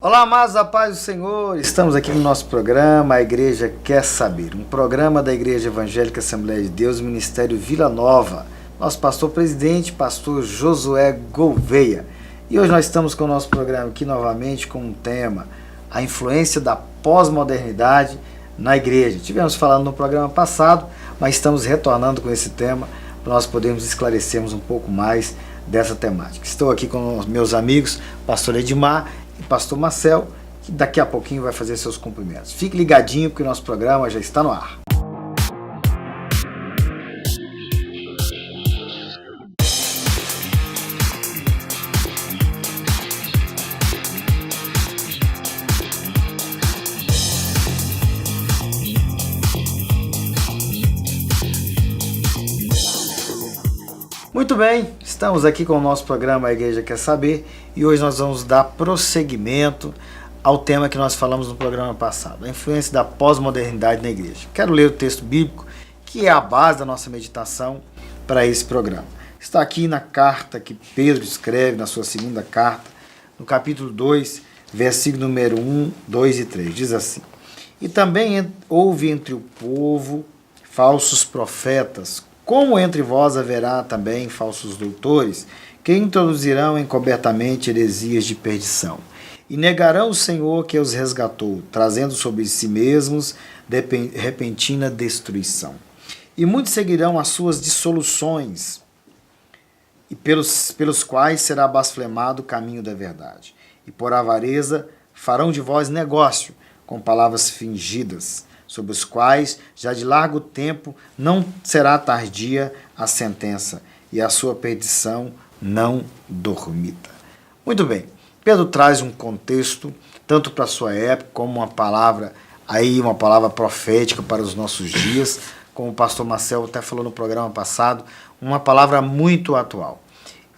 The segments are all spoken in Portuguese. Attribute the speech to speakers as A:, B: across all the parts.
A: Olá, amados, a paz do Senhor. Estamos aqui no nosso programa A Igreja Quer Saber, um programa da Igreja Evangélica Assembleia de Deus, Ministério Vila Nova. Nosso pastor-presidente, pastor Josué Gouveia. E hoje nós estamos com o nosso programa aqui novamente com um tema, a influência da pós-modernidade na igreja. Tivemos falando no programa passado, mas estamos retornando com esse tema para nós podermos esclarecermos um pouco mais dessa temática. Estou aqui com os meus amigos, pastor Edmar e pastor Marcel, que daqui a pouquinho vai fazer seus cumprimentos. Fique ligadinho porque o nosso programa já está no ar. Muito bem, estamos aqui com o nosso programa A Igreja Quer Saber e hoje nós vamos dar prosseguimento ao tema que nós falamos no programa passado, a influência da pós-modernidade na igreja. Quero ler o texto bíblico que é a base da nossa meditação para esse programa. Está aqui na carta que Pedro escreve, na sua segunda carta, no capítulo 2, versículo número 1, 2 e 3, diz assim: E também houve entre o povo falsos profetas, como entre vós haverá também falsos doutores, que introduzirão encobertamente heresias de perdição, e negarão o Senhor que os resgatou, trazendo sobre si mesmos repentina destruição. E muitos seguirão as suas dissoluções, e pelos quais será blasfemado o caminho da verdade. E por avareza farão de vós negócio, com palavras fingidas, sobre os quais já de largo tempo não será tardia a sentença, e a sua perdição não dormita. Muito bem, Pedro traz um contexto, tanto para a sua época, como uma palavra profética para os nossos dias, como o pastor Marcel até falou no programa passado, uma palavra muito atual.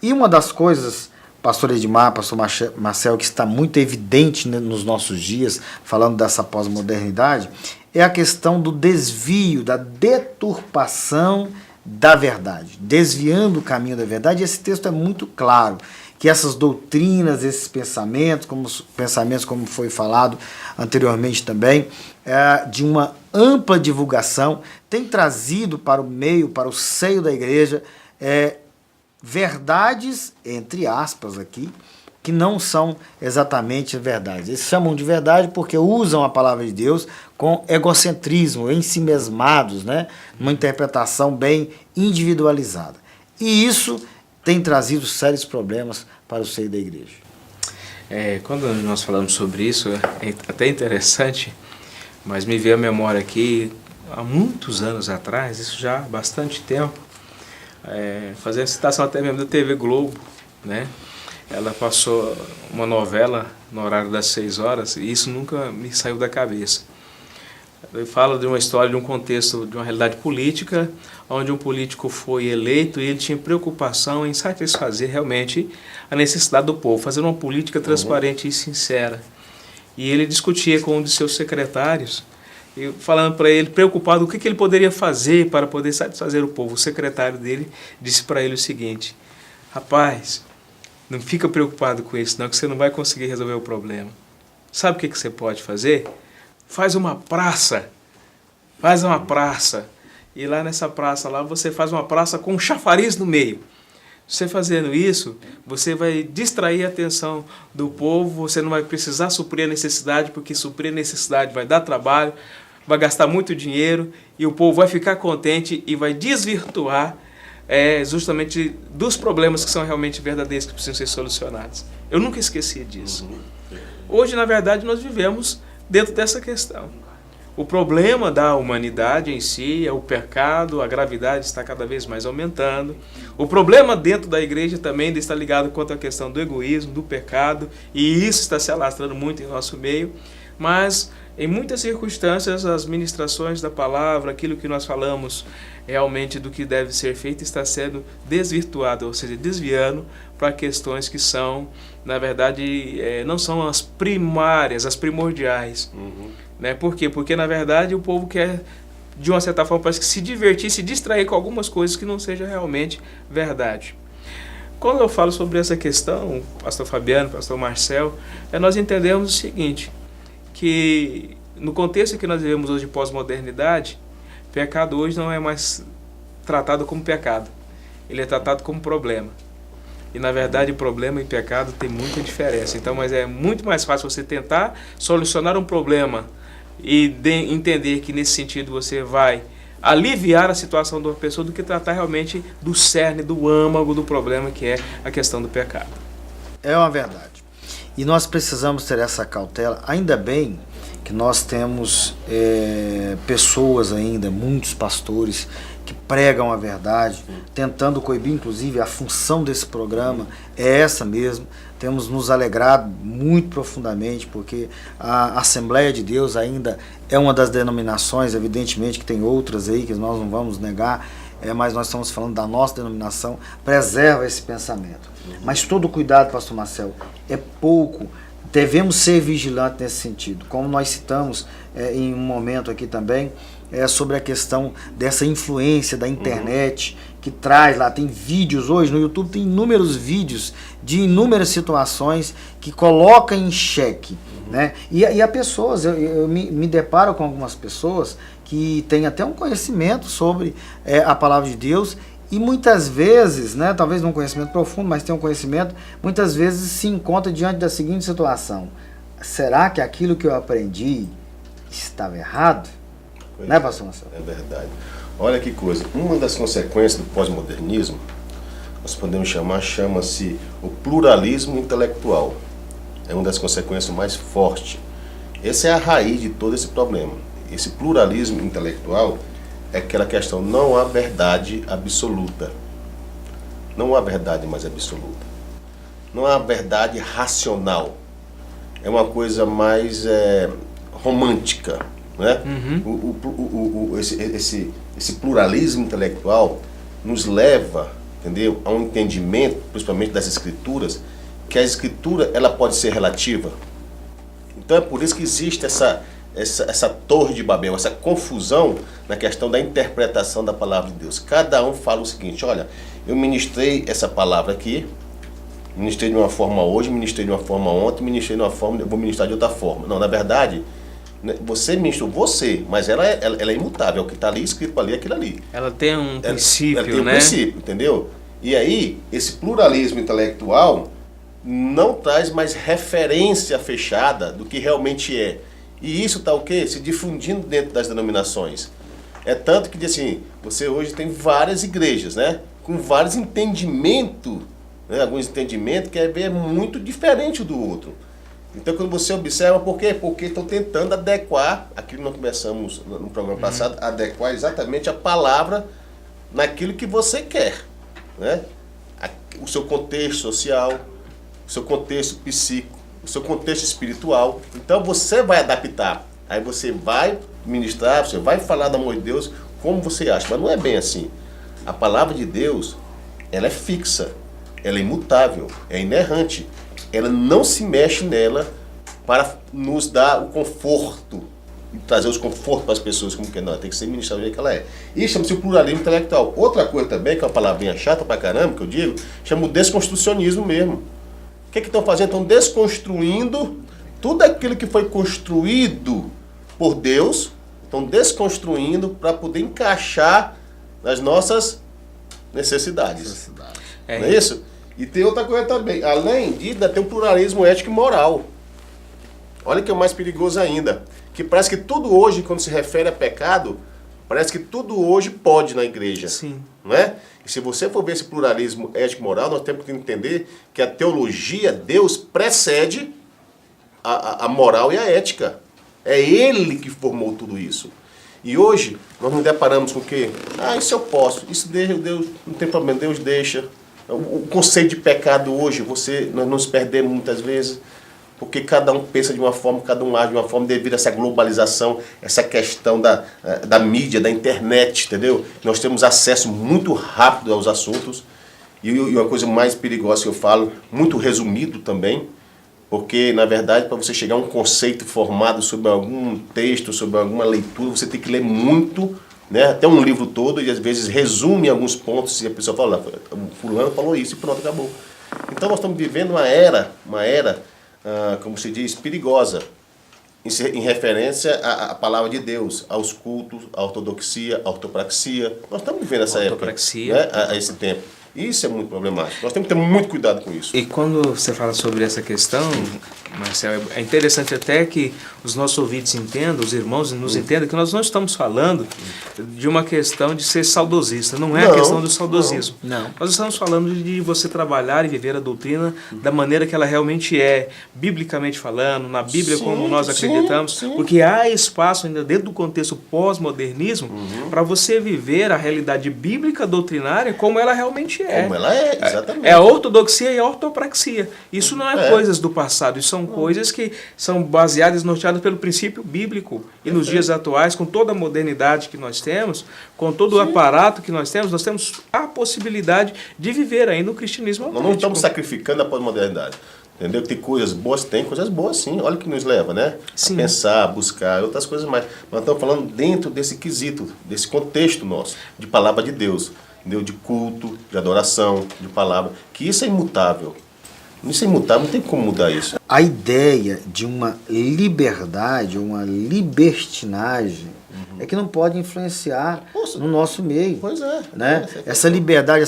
A: E uma das coisas, pastor Edmar, pastor Marcel, que está muito evidente nos nossos dias, falando dessa pós-modernidade, é a questão do desvio, da deturpação da verdade, desviando o caminho da verdade. Esse texto é muito claro, que essas doutrinas, esses pensamentos, como foi falado anteriormente também, de uma ampla divulgação, tem trazido para o meio, para o seio da igreja, verdades, entre aspas aqui, que não são exatamente verdades. Eles chamam de verdade porque usam a palavra de Deus com egocentrismo, ensimesmados, né? Uma interpretação bem individualizada. E isso tem trazido sérios problemas para o seio da igreja.
B: Quando nós falamos sobre isso, é até interessante, mas me veio à memória aqui, há muitos anos atrás, isso já há bastante tempo, fazendo citação até mesmo da TV Globo, né? Ela passou uma novela no horário das 6 horas e isso nunca me saiu da cabeça. Ele fala de uma história, de um contexto, de uma realidade política, onde um político foi eleito e ele tinha preocupação em satisfazer realmente a necessidade do povo, fazer uma política transparente e sincera. E ele discutia com um de seus secretários, e falando para ele, preocupado, o que ele poderia fazer para poder satisfazer o povo. O secretário dele disse para ele o seguinte: rapaz, não fica preocupado com isso, não, que você não vai conseguir resolver o problema. Sabe o que você pode fazer? Faz uma praça. Faz uma praça. E lá nessa praça, lá você faz uma praça com um chafariz no meio. Você fazendo isso, você vai distrair a atenção do povo, você não vai precisar suprir a necessidade, porque suprir a necessidade vai dar trabalho, vai gastar muito dinheiro, e o povo vai ficar contente e vai desvirtuar justamente dos problemas que são realmente verdadeiros, que precisam ser solucionados. Eu nunca esqueci disso. Hoje, na verdade, nós vivemos dentro dessa questão. O problema da humanidade em si é o pecado, a gravidade está cada vez mais aumentando. O problema dentro da igreja também está ligado quanto à questão do egoísmo, do pecado, e isso está se alastrando muito em nosso meio. Mas, em muitas circunstâncias, as ministrações da palavra, aquilo que nós falamos realmente do que deve ser feito, está sendo desvirtuado, ou seja, desviando para questões que são, na verdade, não são as primárias, as primordiais. Né? Por quê? Porque, na verdade, o povo quer, de uma certa forma, parece que se divertir, se distrair com algumas coisas que não sejam realmente verdade. quando eu falo sobre essa questão, pastor Fabiano, pastor Marcel, nós entendemos o seguinte, que no contexto que nós vivemos hoje de pós-modernidade, pecado hoje não é mais tratado como pecado, ele é tratado como problema. E na verdade problema e pecado tem muita diferença. Então, mas é muito mais fácil você tentar solucionar um problema e entender que nesse sentido você vai aliviar a situação de uma pessoa do que tratar realmente do cerne, do âmago do problema, que é a questão do pecado.
A: É uma verdade. E nós precisamos ter essa cautela. Ainda bem que nós temos pessoas ainda, muitos pastores, que pregam a verdade, tentando coibir, inclusive, a função desse programa é essa mesmo. Temos nos alegrado muito profundamente, porque a Assembleia de Deus ainda é uma das denominações, evidentemente que tem outras aí que nós não vamos negar, mas nós estamos falando da nossa denominação, preserva esse pensamento. Mas todo cuidado, pastor Marcel, é pouco. Devemos ser vigilantes nesse sentido. Como nós citamos em um momento aqui também, sobre a questão dessa influência da internet, que traz lá, tem vídeos hoje, no YouTube tem inúmeros vídeos de inúmeras situações que colocam em xeque. Né? E há pessoas, eu me deparo com algumas pessoas que têm até um conhecimento sobre a palavra de Deus, e muitas vezes, né, talvez não um conhecimento profundo, mas tem um conhecimento, muitas vezes se encontra diante da seguinte situação: será que aquilo que eu aprendi estava errado? Né, pastor Marcelo?
C: É verdade. Olha que coisa, uma das consequências do pós-modernismo, nós podemos chama-se o pluralismo intelectual. É uma das consequências mais fortes. Essa é a raiz de todo esse problema. Esse pluralismo intelectual é aquela questão, não há verdade absoluta. Não há verdade mais absoluta. Não há verdade racional. É uma coisa mais romântica. Né? Esse pluralismo intelectual nos leva, entendeu, a um entendimento, principalmente das escrituras, que a escritura ela pode ser relativa. Então é por isso que existe essa torre de Babel, essa confusão na questão da interpretação da palavra de Deus. Cada um fala o seguinte: olha, eu ministrei essa palavra aqui, ministrei de uma forma hoje, ministrei de uma forma ontem, ministrei de uma forma, eu vou ministrar de outra forma. Não, na verdade, você ministrou você, mas ela é imutável, o que está ali escrito ali é aquilo ali.
B: Ela tem um princípio,
C: ela tem um
B: né?
C: princípio, entendeu? E aí, esse pluralismo intelectual não traz mais referência fechada do que realmente é. E isso está o quê? Se difundindo dentro das denominações. É tanto que, assim, você hoje tem várias igrejas, né? Com vários entendimentos, né? Alguns entendimentos que é muito diferente do outro. Então, quando você observa, por quê? Porque estão tentando adequar, aquilo que nós conversamos no programa passado, adequar exatamente a palavra naquilo que você quer, né? O seu contexto social, o seu contexto psíquico, o seu contexto espiritual. Então, você vai adaptar. Aí você vai ministrar, você vai falar do amor de Deus como você acha. Mas não é bem assim. A palavra de Deus, ela é fixa, ela é imutável, é inerrante. Ela não se mexe nela para nos dar o conforto e trazer os confortos para as pessoas, como que não, tem que ser ministrada do jeito que ela é. E chama-se o pluralismo intelectual. Outra coisa também, que é uma palavrinha chata pra caramba, que eu digo, chama o desconstrucionismo mesmo. O que estão fazendo? Estão desconstruindo tudo aquilo que foi construído por Deus, estão desconstruindo para poder encaixar nas nossas necessidades. Não é isso? E tem outra coisa também, além disso, tem o pluralismo ético e moral. Olha que é o mais perigoso ainda, que parece que tudo hoje, quando se refere a pecado, parece que tudo hoje pode na igreja.
B: Sim.
C: Não é? E se você for ver esse pluralismo ético e moral, nós temos que entender que a teologia, Deus, precede a moral e a ética. É Ele que formou tudo isso. E hoje, nós nos deparamos com o quê? Isso eu posso, isso Deus não tem problema, Deus deixa. O conceito de pecado hoje, nós nos perdemos muitas vezes, porque cada um pensa de uma forma, cada um age de uma forma devido a essa globalização, essa questão da mídia, da internet, entendeu? Nós temos acesso muito rápido aos assuntos, e uma coisa mais perigosa que eu falo, muito resumido também, porque, na verdade, para você chegar a um conceito formado sobre algum texto, sobre alguma leitura, você tem que ler muito né? Até um livro todo e às vezes resume alguns pontos e a pessoa fala, fulano falou isso e pronto, acabou. Então nós estamos vivendo uma era, como se diz, perigosa, em referência à palavra de Deus, aos cultos, à ortodoxia, à ortopraxia. Nós estamos vivendo essa época, né? A esse tempo. Isso é muito problemático. Nós temos que ter muito cuidado com isso.
B: E quando você fala sobre essa questão, Marcel, é interessante até que os nossos ouvintes entendam, os irmãos nos entendam, que nós não estamos falando de uma questão de ser saudosista. Não é a questão do saudosismo.
A: Não.
B: Nós estamos falando de você trabalhar e viver a doutrina da maneira que ela realmente é, biblicamente falando, na Bíblia como nós acreditamos, porque há espaço ainda dentro do contexto pós-modernismo para você viver a realidade bíblica doutrinária como ela realmente é.
C: Como ela é, exatamente.
B: É a ortodoxia e a ortopraxia. Isso não é coisas do passado, isso são coisas que são baseadas, norteadas pelo princípio bíblico. E nos dias atuais, com toda a modernidade que nós temos, com todo o aparato que nós temos a possibilidade de viver ainda no cristianismo autêntico.
C: Nós não estamos sacrificando a pós-modernidade. Entendeu? Tem coisas boas sim. Olha o que nos leva, né?
B: Sim.
C: A pensar, a buscar, outras coisas mais. Nós estamos falando dentro desse quesito, desse contexto nosso, de palavra de Deus. Entendeu? De culto, de adoração, de palavra, que isso é imutável. Isso é imutável, não tem como mudar isso.
A: A ideia de uma liberdade, uma libertinagem, é que não pode influenciar no nosso meio.
C: Pois é.
A: Né? Essa liberdade,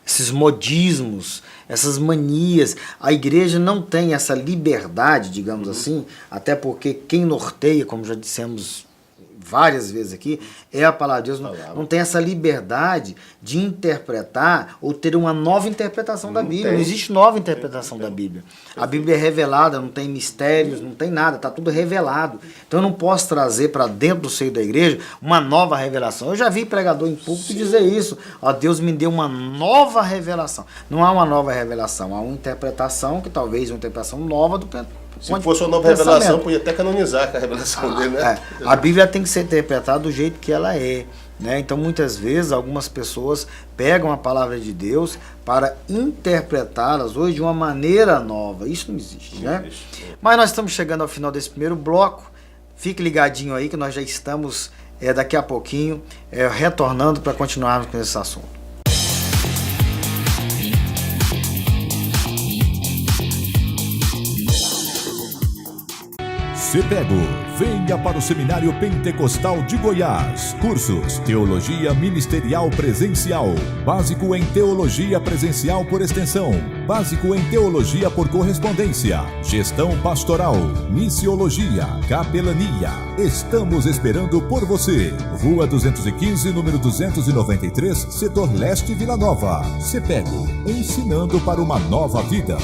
A: esses modismos, essas manias. A igreja não tem essa liberdade, digamos assim, até porque quem norteia, como já dissemos várias vezes aqui, é a palavra de Deus. Não tem essa liberdade de interpretar ou ter uma nova interpretação da Bíblia. Não existe nova interpretação da Bíblia. A Bíblia é revelada, não tem mistérios, não tem nada, está tudo revelado. Então eu não posso trazer para dentro do seio da igreja uma nova revelação. Eu já vi pregador em público dizer isso. Ó, Deus me deu uma nova revelação. Não há uma nova revelação, há uma interpretação que talvez uma interpretação nova do pensamento.
C: Se fosse uma nova revelação, podia até canonizar a revelação dele, né?
A: A Bíblia tem que ser interpretada do jeito que ela é, né? Então, muitas vezes, algumas pessoas pegam a palavra de Deus para interpretá-las hoje de uma maneira nova. Isso não existe, né? Mas nós estamos chegando ao final desse primeiro bloco. Fique ligadinho aí que nós já estamos, daqui a pouquinho, retornando para continuarmos com esse assunto.
D: CEPEGO, venha para o Seminário Pentecostal de Goiás. Cursos: Teologia Ministerial Presencial, Básico em Teologia Presencial por Extensão, Básico em Teologia por Correspondência, Gestão Pastoral, Missiologia, Capelania. Estamos esperando por você. Rua 215, número 293, Setor Leste, Vila Nova. CEPEGO, ensinando para uma nova vida.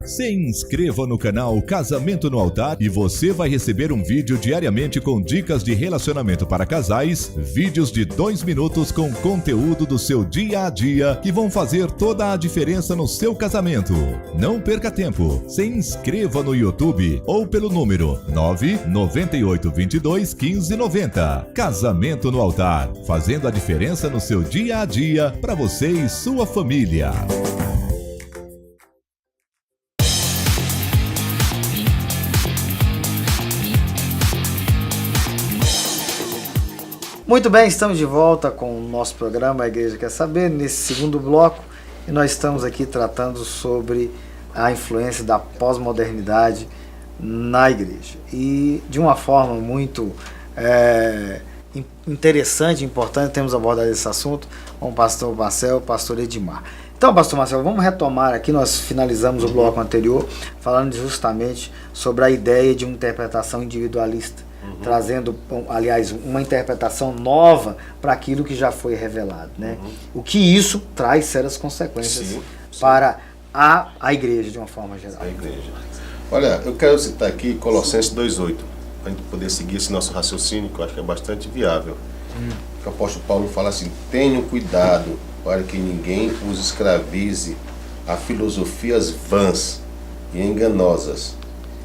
D: Se inscreva no canal Casamento no Altar e você vai receber um vídeo diariamente com dicas de relacionamento para casais, vídeos de 2 minutos com conteúdo do seu dia a dia que vão fazer toda a diferença no seu casamento. Não perca tempo, se inscreva no YouTube ou pelo número 998221590. Casamento no Altar, fazendo a diferença no seu dia a dia para você e sua família.
A: Muito bem, estamos de volta com o nosso programa A Igreja Quer Saber, nesse segundo bloco, e nós estamos aqui tratando sobre a influência da pós-modernidade na igreja. E de uma forma muito interessante, importante, temos abordado esse assunto com o pastor Marcel e o pastor Edmar. Então, pastor Marcel, vamos retomar aqui, nós finalizamos o bloco anterior, falando justamente sobre a ideia de uma interpretação individualista. Trazendo, aliás, uma interpretação nova para aquilo que já foi revelado, né? O que isso traz sérias consequências para a igreja, de uma forma geral.
C: A igreja. Olha, eu quero citar aqui Colossenses 2:8, para a gente poder seguir esse nosso raciocínio, que eu acho que é bastante viável. O apóstolo Paulo fala assim: tenham cuidado para que ninguém os escravize a filosofias vãs e enganosas,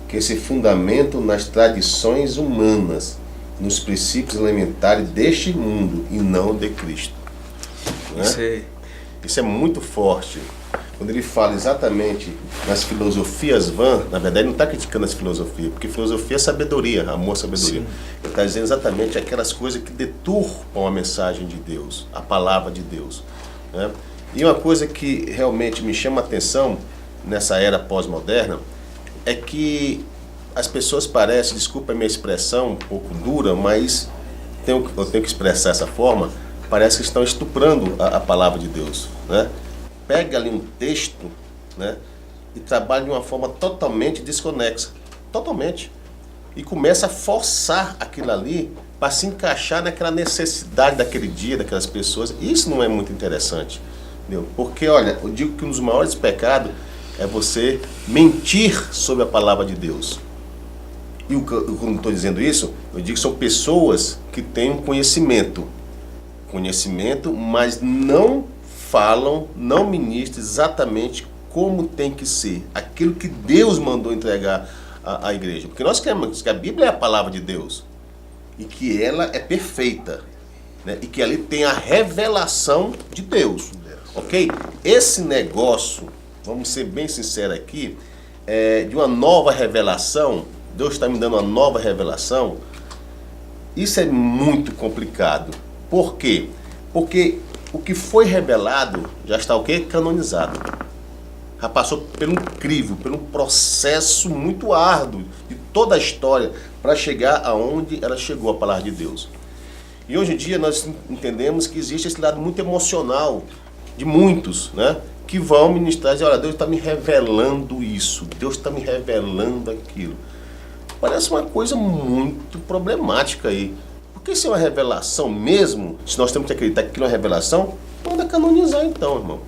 C: que se fundamentam nas tradições humanas, nos princípios elementares deste mundo e não de Cristo. Né? Isso é muito forte, quando ele fala exatamente nas filosofias vãs, na verdade ele não está criticando as filosofias, porque filosofia é sabedoria, amor, sabedoria. Sim. Ele está dizendo exatamente aquelas coisas que deturpam a mensagem de Deus, a palavra de Deus, né? E uma coisa que realmente me chama a atenção nessa era pós-moderna é que as pessoas parecem, desculpa a minha expressão um pouco dura, mas eu tenho que expressar essa forma, parece que estão estuprando a palavra de Deus, né? Pega ali um texto, né, e trabalha de uma forma totalmente desconexa, totalmente, e começa a forçar aquilo ali para se encaixar naquela necessidade daquele dia, daquelas pessoas. Isso não é muito interessante, entendeu? Porque, olha, eu digo que um dos maiores pecados é você mentir sobre a palavra de Deus. E quando estou dizendo isso, eu digo que são pessoas que têm um conhecimento, mas não falam, não ministram exatamente como tem que ser, aquilo que Deus mandou entregar à igreja. Porque nós queremos que a Bíblia é a palavra de Deus e que ela é perfeita, né? E que ali tem a revelação de Deus, ok? Esse negócio, vamos ser bem sinceros aqui, de uma nova revelação, Deus está me dando uma nova revelação, isso é muito complicado. Por quê? Porque o que foi revelado já está o quê? Canonizado. Já passou pelo crivo, pelo processo muito árduo de toda a história para chegar aonde ela chegou, a palavra de Deus. E hoje em dia nós entendemos que existe esse lado muito emocional de muitos, né, que vão ministrar e dizer, olha, Deus está me revelando isso, Deus está me revelando aquilo. Parece uma coisa muito problemática aí. Porque se é uma revelação mesmo, se nós temos que acreditar que aquilo é uma revelação, manda canonizar então, irmão.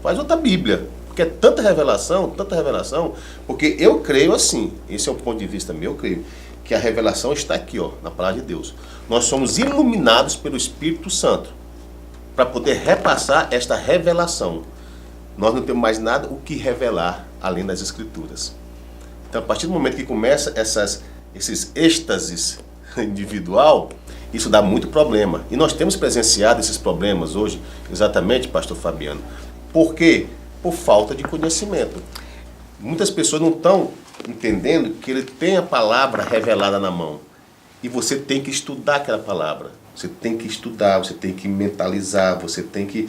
C: Faz outra Bíblia. Porque é tanta revelação, porque eu creio assim, esse é um ponto de vista meu, eu creio, que a revelação está aqui, ó, na palavra de Deus. Nós somos iluminados pelo Espírito Santo para poder repassar esta revelação. Nós não temos mais nada o que revelar além das Escrituras. Então, a partir do momento que começa esses êxtases individual, isso dá muito problema. E nós temos presenciado esses problemas hoje, exatamente, pastor Fabiano. Por quê? Por falta de conhecimento. Muitas pessoas não estão entendendo que ele tem a palavra revelada na mão. E você tem que estudar aquela palavra. Você tem que estudar, você tem que mentalizar, você tem que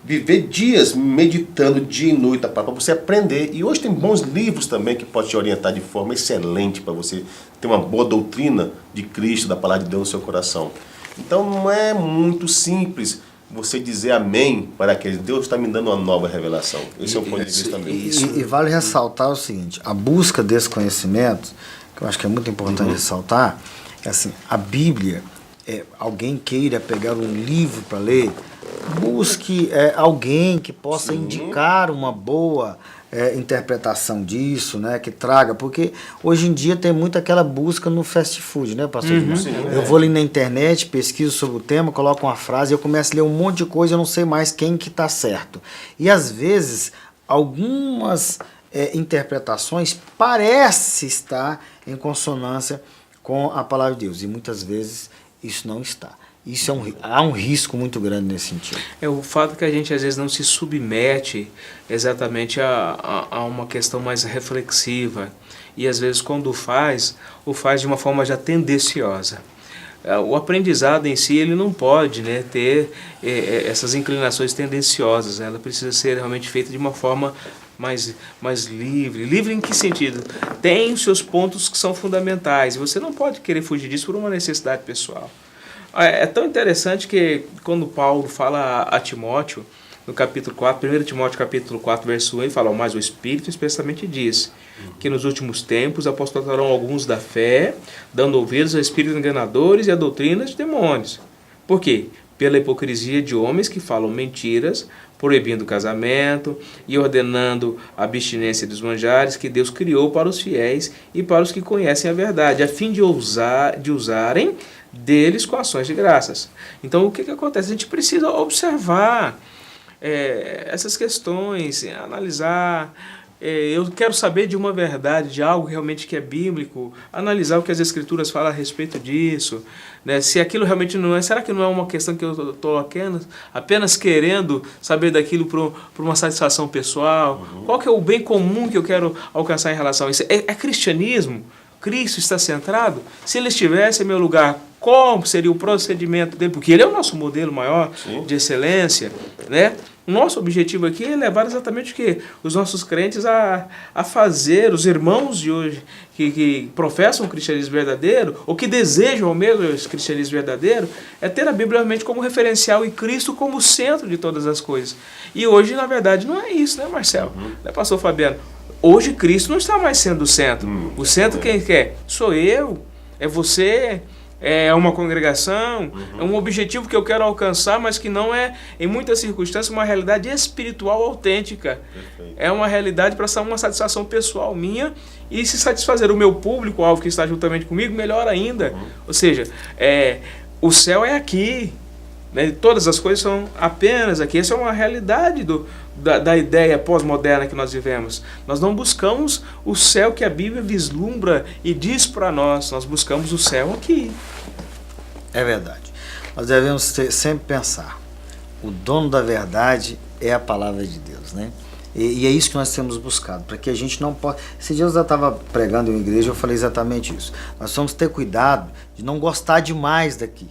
C: viver dias meditando dia e noite para você aprender. E hoje tem bons livros também que podem te orientar de forma excelente para você ter uma boa doutrina de Cristo, da palavra de Deus no seu coração. Então não é muito simples você dizer amém para que Deus está me dando uma nova revelação. Esse é um ponto de vista também.
A: E vale ressaltar o seguinte, a busca desse conhecimento, que eu acho que é muito importante ressaltar, é assim, a Bíblia, alguém queira pegar um livro para ler, busque alguém que possa indicar uma boa interpretação disso, né, que traga, porque hoje em dia tem muito aquela busca no fast food, né, pastor? Eu vou ali na internet, pesquiso sobre o tema, coloco uma frase, eu começo a ler um monte de coisa, eu não sei mais quem que está certo. E às vezes, algumas interpretações parecem estar em consonância com a palavra de Deus, e muitas vezes isso não está. Isso há um risco muito grande nesse sentido.
B: O fato que a gente às vezes não se submete exatamente a uma questão mais reflexiva, e às vezes quando o faz de uma forma já tendenciosa. O aprendizado em si, ele não pode, né, ter essas inclinações tendenciosas, ela precisa ser realmente feita de uma forma mais livre. Livre em que sentido? Tem os seus pontos que são fundamentais, e você não pode querer fugir disso por uma necessidade pessoal. É tão interessante que quando Paulo fala a Timóteo, no capítulo 4, 1 Timóteo capítulo 4, verso 1, ele fala, mas o Espírito expressamente diz que nos últimos tempos apostatarão alguns da fé, dando ouvidos a espíritos enganadores e a doutrinas de demônios. Por quê? Pela hipocrisia de homens que falam mentiras, proibindo o casamento e ordenando a abstinência dos manjares que Deus criou para os fiéis e para os que conhecem a verdade, a fim de usarem deles com ações de graças. Então, o que acontece? A gente precisa observar essas questões, analisar. eu quero saber de uma verdade, de algo realmente que é bíblico, analisar o que as Escrituras falam a respeito disso, né? Se aquilo realmente não é, será que não é uma questão que eu estou apenas querendo saber daquilo por uma satisfação pessoal? Qual que é o bem comum que eu quero alcançar em relação a isso? É cristianismo? Cristo está centrado? Se ele estivesse em meu lugar, como seria o procedimento dele? Porque ele é o nosso modelo maior de excelência, né? O nosso objetivo aqui é levar exatamente o que? Os nossos crentes a fazer, os irmãos de hoje que professam o cristianismo verdadeiro, ou que desejam ao mesmo o cristianismo verdadeiro, é ter a Bíblia realmente como referencial e Cristo como centro de todas as coisas. E hoje, na verdade, não é isso, né, Marcelo? Né, pastor Fabiano? Hoje Cristo não está mais sendo o centro. O centro quem quer? Sou eu, é você, é uma congregação, é um objetivo que eu quero alcançar, mas que não é, em muitas circunstâncias, uma realidade espiritual autêntica. Perfeito. É uma realidade para uma satisfação pessoal minha e se satisfazer o meu público-alvo que está juntamente comigo, melhor ainda. Ou seja, o céu é aqui, né? Todas as coisas são apenas aqui. Essa é uma realidade da ideia pós-moderna que nós vivemos. Nós não buscamos o céu que a Bíblia vislumbra e diz para nós buscamos o céu aqui.
A: É verdade. Nós devemos sempre pensar, o dono da verdade é a palavra de Deus, né? E é isso que nós temos buscado, para que a gente não possa... Esse dia eu já estava pregando em uma igreja, eu falei exatamente isso. Nós vamos ter cuidado de não gostar demais daqui,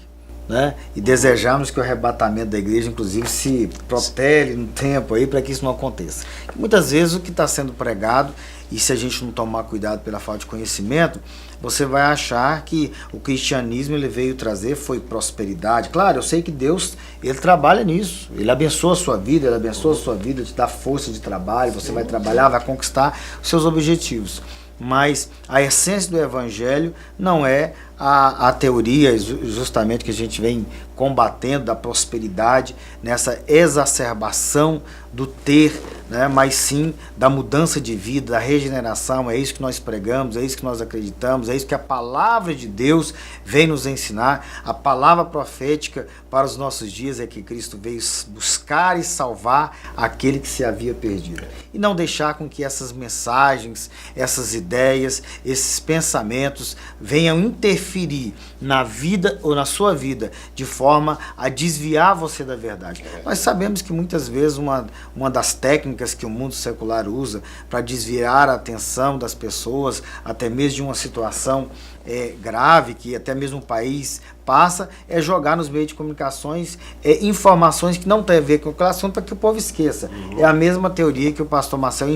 A: né? E desejamos que o arrebatamento da igreja, inclusive, se protele no tempo aí para que isso não aconteça. E muitas vezes o que está sendo pregado, e se a gente não tomar cuidado pela falta de conhecimento, você vai achar que o cristianismo ele veio trazer foi prosperidade. Claro, eu sei que Deus ele trabalha nisso, ele abençoa a sua vida, te dá força de trabalho, você vai trabalhar, vai conquistar os seus objetivos. Mas a essência do evangelho não é a teoria justamente que a gente vem combatendo da prosperidade, nessa exacerbação do ter, né? Mas sim da mudança de vida, da regeneração. É isso que nós pregamos, é isso que nós acreditamos, é isso que a palavra de Deus vem nos ensinar. A palavra profética para os nossos dias é que Cristo veio buscar e salvar aquele que se havia perdido. E não deixar com que essas mensagens, essas ideias, esses pensamentos venham interferir na vida ou na sua vida de forma a desviar você da verdade. Nós sabemos que muitas vezes uma das técnicas que o mundo secular usa para desviar a atenção das pessoas, até mesmo de uma situação grave, que até mesmo o país passa, é jogar nos meios de comunicações informações que não tem a ver com o assunto para que o povo esqueça. É a mesma teoria que o pastor Marcel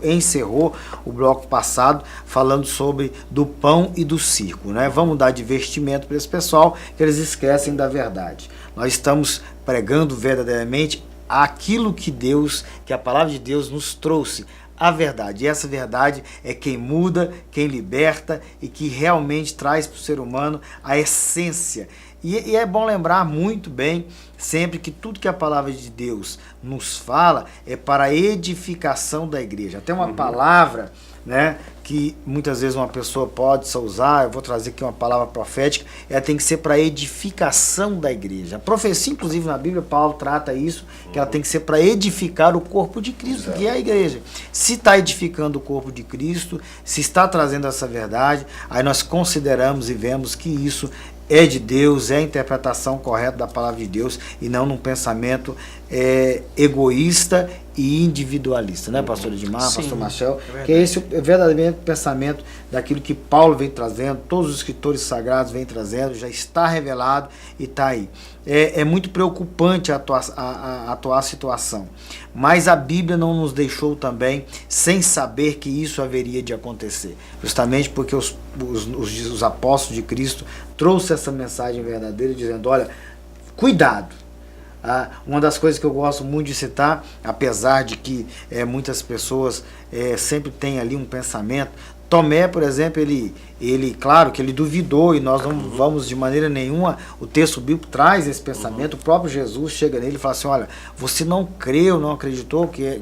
A: encerrou o bloco passado falando sobre do pão e do circo, né? Vamos dar divertimento para esse pessoal que eles esquecem da verdade. Nós estamos pregando verdadeiramente aquilo que a palavra de Deus nos trouxe, a verdade. E essa verdade é quem muda, quem liberta e que realmente traz para o ser humano a essência. E é bom lembrar muito bem sempre que tudo que a palavra de Deus nos fala é para a edificação da igreja. Até uma palavra, né, que muitas vezes uma pessoa pode só usar, eu vou trazer aqui uma palavra profética, ela tem que ser para a edificação da igreja. A profecia, inclusive na Bíblia, Paulo trata isso, que ela tem que ser para edificar o corpo de Cristo, que é a igreja. Se está edificando o corpo de Cristo, se está trazendo essa verdade, aí nós consideramos e vemos que isso é de Deus, é a interpretação correta da palavra de Deus e não num pensamento egoísta e individualista, né, pastor Edmar,
B: Sim,
A: pastor Marcel, que é esse verdadeiramente pensamento daquilo que Paulo vem trazendo, todos os escritores sagrados vêm trazendo, já está revelado e está aí. É muito preocupante a atual situação, mas a Bíblia não nos deixou também sem saber que isso haveria de acontecer, justamente porque os apóstolos de Cristo trouxeram essa mensagem verdadeira, dizendo, olha, cuidado. Uma das coisas que eu gosto muito de citar, apesar de que muitas pessoas sempre têm ali um pensamento, Tomé, por exemplo, ele claro que ele duvidou, e nós não vamos de maneira nenhuma, o texto bíblico traz esse pensamento, o próprio Jesus chega nele e fala assim, olha, você não creu, não acreditou que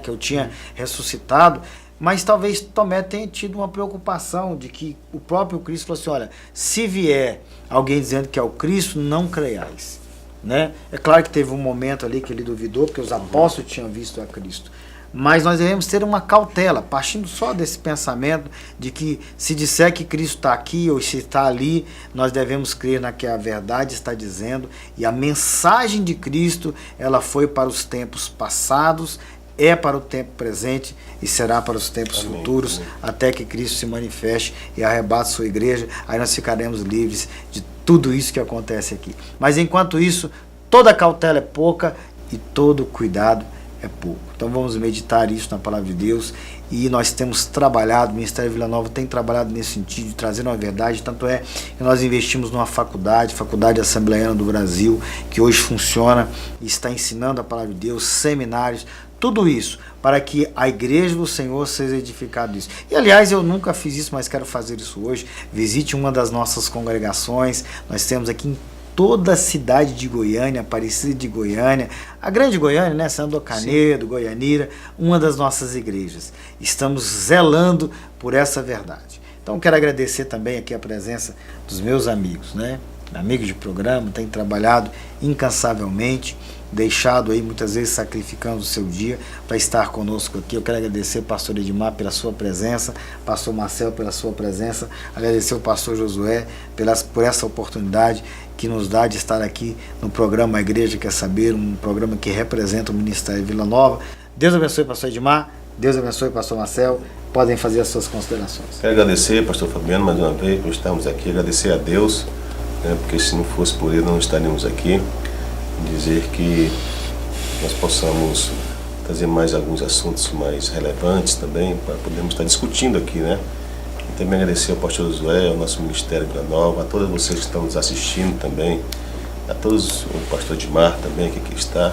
A: eu tinha ressuscitado, mas talvez Tomé tenha tido uma preocupação de que o próprio Cristo falou assim, olha, se vier alguém dizendo que é o Cristo, não creiais. Né? É claro que teve um momento ali que ele duvidou, porque os apóstolos tinham visto a Cristo. mas nós devemos ter uma cautela, partindo só desse pensamento de que se disser que Cristo está aqui ou se está ali, nós devemos crer na que a verdade está dizendo, e a mensagem de Cristo, ela foi para os tempos passados, é para o tempo presente e será para os tempos futuros, até que Cristo se manifeste e arrebate sua igreja. Aí nós ficaremos livres de tudo isso que acontece aqui. Mas enquanto isso, toda cautela é pouca e todo cuidado é pouco. Então vamos meditar isso na palavra de Deus, e nós temos trabalhado, o Ministério Vila Nova tem trabalhado nesse sentido de trazer uma verdade, tanto é que nós investimos numa faculdade Assembleiana do Brasil, que hoje funciona e está ensinando a palavra de Deus, seminários, tudo isso para que a igreja do Senhor seja edificada disso. E aliás, eu nunca fiz isso, mas quero fazer isso hoje. Visite uma das nossas congregações, nós temos aqui em toda a cidade de Goiânia, Aparecida de Goiânia, a grande Goiânia, né? Sandro Canedo, Goianira, uma das nossas igrejas. Estamos zelando por essa verdade. Então quero agradecer também aqui a presença dos meus amigos, né? Amigos de programa, têm trabalhado incansavelmente, deixado aí muitas vezes sacrificando o seu dia para estar conosco aqui. Eu quero agradecer o pastor Edmar pela sua presença, pastor Marcel pela sua presença, agradecer o pastor Josué por essa oportunidade que nos dá de estar aqui no programa A Igreja Quer Saber, um programa que representa o Ministério Vila Nova. Deus abençoe o pastor Edmar, Deus abençoe o pastor Marcel, podem fazer as suas considerações.
C: Quero agradecer, pastor Fabiano, mais uma vez por estarmos aqui, agradecer a Deus, né, porque se não fosse por ele não estaríamos aqui. Dizer que nós possamos trazer mais alguns assuntos mais relevantes também, para podermos estar discutindo aqui, né? E também agradecer ao pastor Josué, ao nosso Ministério Vila Nova, a todos vocês que estão nos assistindo também, a todos, o pastor Edmar também, que aqui está,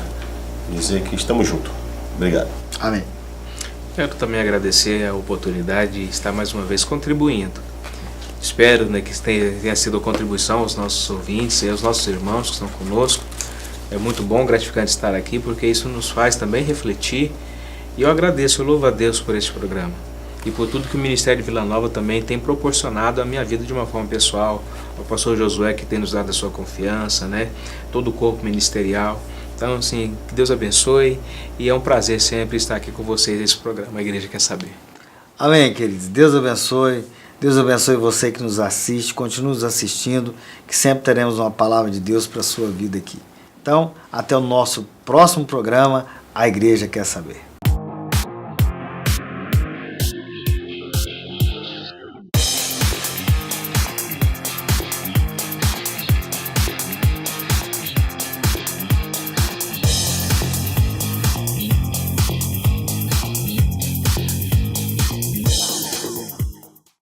C: dizer que estamos juntos. Obrigado.
A: Amém.
B: Quero também agradecer a oportunidade de estar mais uma vez contribuindo. Espero, né, que tenha sido a contribuição aos nossos ouvintes e aos nossos irmãos que estão conosco. É muito bom, gratificante estar aqui, porque isso nos faz também refletir. E eu agradeço, eu louvo a Deus por este programa e por tudo que o Ministério Vila Nova também tem proporcionado à minha vida de uma forma pessoal. O pastor Josué, que tem nos dado a sua confiança, né? Todo o corpo ministerial. Então, assim, que Deus abençoe, e é um prazer sempre estar aqui com vocês nesse programa A Igreja Quer Saber.
A: Amém, queridos. Deus abençoe. Deus abençoe você que nos assiste, continue nos assistindo, que sempre teremos uma palavra de Deus para a sua vida aqui. Então, até o nosso próximo programa, A Igreja Quer Saber.